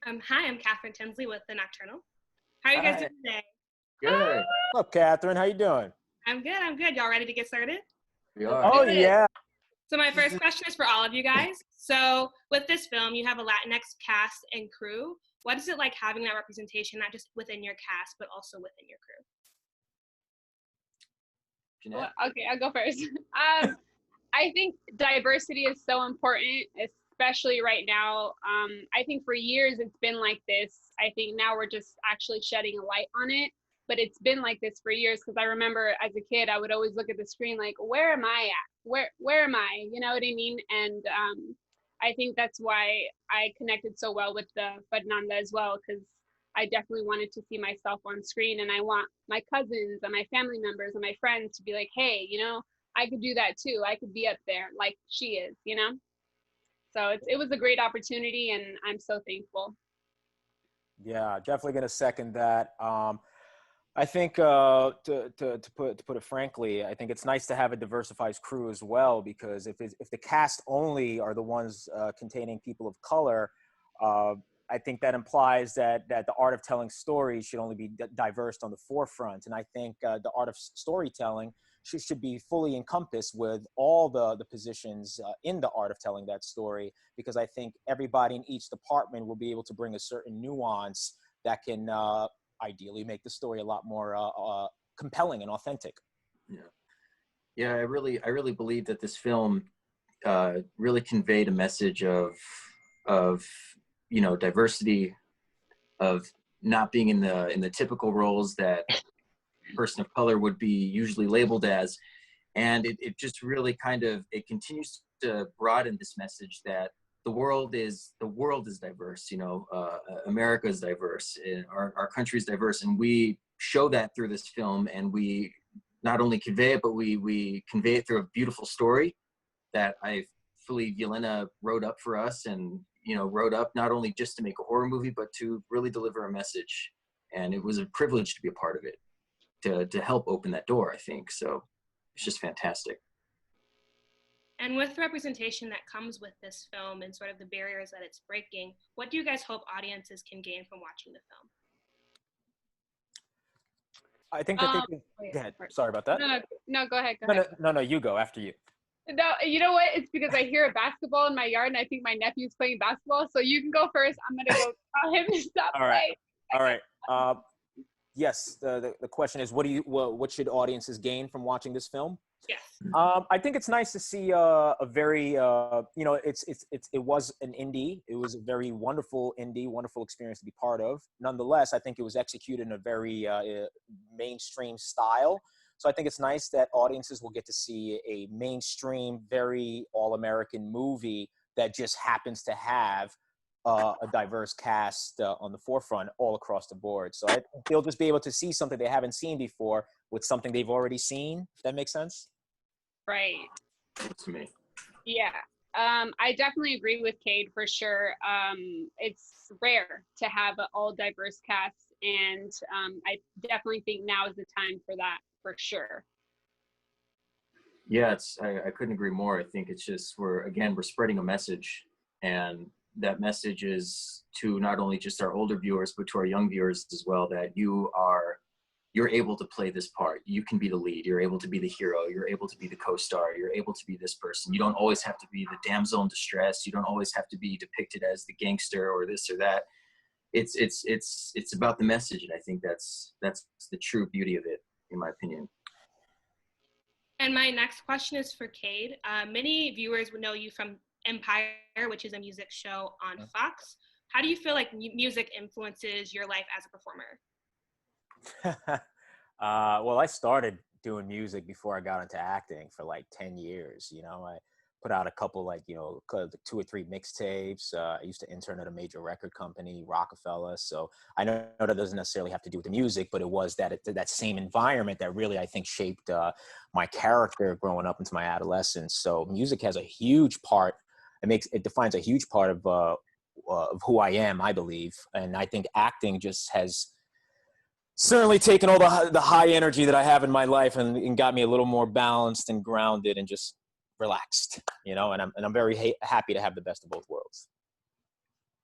Hi, I'm Catherine Tinsley with The Nocturnal. How are you guys Hi. doing today? Good. What's up, Catherine? How you doing? I'm good, I'm good. Y'all ready to get started? We Let's are. do Oh it. yeah. So my first question is for all of you guys. So with this film, you have a Latinx cast and crew. What is it like having that representation, not just within your cast, but also within your crew? Jeanette? Okay, I'll go first. I think diversity is so important, especially right now. I think for years it's been like this. I think now we're just actually shedding a light on it, but it's been like this for years because I remember as a kid, I would always look at the screen like, where am I at? Where am I? You know what I mean? And I think that's why I connected so well with the Fernanda as well, because I definitely wanted to see myself on screen, and I want my cousins and my family members and my friends to be like, hey, I could do that too. I could be up there like she is. So it was a great opportunity, and I'm so thankful. Yeah, definitely gonna second that. I think to put it frankly, I think it's nice to have a diversified crew as well, because if the cast only are the ones containing people of color, uh, I think that implies that the art of telling stories should only be diverse on the forefront. And I think the art of storytelling should be fully encompassed with all the positions in the art of telling that story, because I think everybody in each department will be able to bring a certain nuance that can ideally make the story a lot more compelling and authentic. Yeah, I really believe that this film really conveyed a message of diversity, of not being in the typical roles that a person of color would be usually labeled as. And it just really it continues to broaden this message that the world is diverse. America is diverse, our country is diverse, and we show that through this film. And we not only convey it, but we convey it through a beautiful story that I believe Yelena wrote up for us, and wrote up not only just to make a horror movie, but to really deliver a message. And it was a privilege to be a part of it, to help open that door, I think. So it's just fantastic. And with the representation that comes with this film and sort of the barriers that it's breaking, what do you guys hope audiences can gain from watching the film? I think that they can. Go ahead. Sorry about that. No, go ahead. No, you go after you. No, you know what? It's because I hear a basketball in my yard, and I think my nephew's playing basketball. So you can go first. I'm gonna go tell him to stop playing. All right. Yes. The question is, what should audiences gain from watching this film? Yes. I think it's nice to see a very it was an indie. It was a very wonderful experience to be part of. Nonetheless, I think it was executed in a very mainstream style. So I think it's nice that audiences will get to see a mainstream, very all-American movie that just happens to have a diverse cast on the forefront all across the board. So I think they'll just be able to see something they haven't seen before with something they've already seen. If that makes sense? Right. To me. Yeah. I definitely agree with Kade for sure. It's rare to have an all diverse cast, and I definitely think now is the time for that, for sure. Yeah, I couldn't agree more. I think it's just we're spreading a message, and that message is to not only just our older viewers, but to our young viewers as well, that you're able to play this part. You can be the lead. You're able to be the hero. You're able to be the co-star. You're able to be this person. You don't always have to be the damsel in distress. You don't always have to be depicted as the gangster or this or that. It's about the message, and I think that's the true beauty of it, in my opinion. And my next question is for Kade. Many viewers would know you from Empire, which is a music show on Fox. How do you feel like music influences your life as a performer? Well, I started doing music before I got into acting for like 10 years. I put out a couple 2 or 3 mixtapes. I used to intern at a major record company, Rockefeller. So I know that doesn't necessarily have to do with the music, but it was that same environment that really, I think, shaped my character growing up into my adolescence. So music has a huge part. It defines a huge part of who I am, I believe. And I think acting just has certainly taken all the high energy that I have in my life and got me a little more balanced and grounded and just relaxed, and I'm very happy to have the best of both worlds.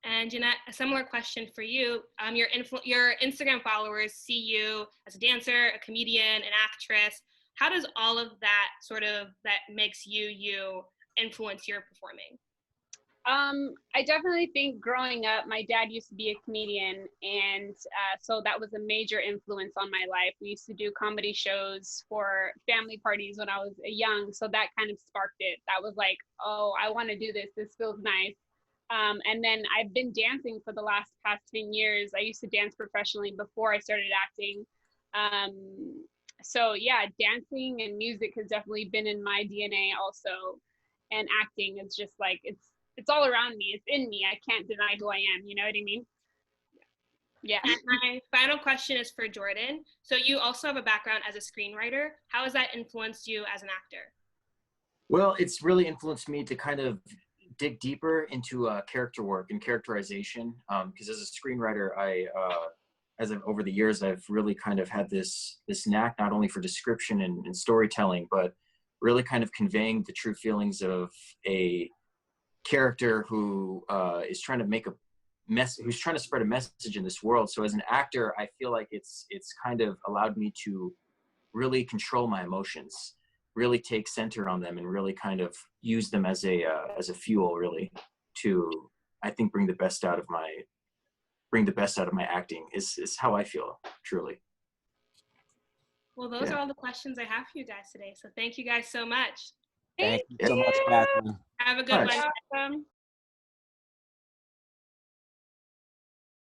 And Jeanette, a similar question for you. Your Instagram followers see you as a dancer, a comedian, an actress. How does all of that that makes you influence your performing? I definitely think growing up, my dad used to be a comedian, and so that was a major influence on my life. We used to do comedy shows for family parties when I was young, so that kind of sparked it. That was like, oh, I want to do this. This feels nice. And then I've been dancing for the past 10 years. I used to dance professionally before I started acting. So yeah, dancing and music has definitely been in my DNA also. And acting is just like, it's all around me. It's in me. I can't deny who I am. You know what I mean? Yeah. And my final question is for Jordan. So you also have a background as a screenwriter. How has that influenced you as an actor? Well, it's really influenced me to kind of dig deeper into character work and characterization. Because as a screenwriter, over the years, I've really kind of had this knack not only for description and storytelling, but really kind of conveying the true feelings of a character who is trying to who's trying to spread a message in this world. So as an actor, I feel like it's kind of allowed me to really control my emotions, really take center on them, and really kind of use them as a fuel, really, to, I think, bring the best out of my acting is how I feel, truly. Well, those are all the questions I have for you guys today. So thank you guys so much. Thank you so much, Catherine. Have a good one. Awesome.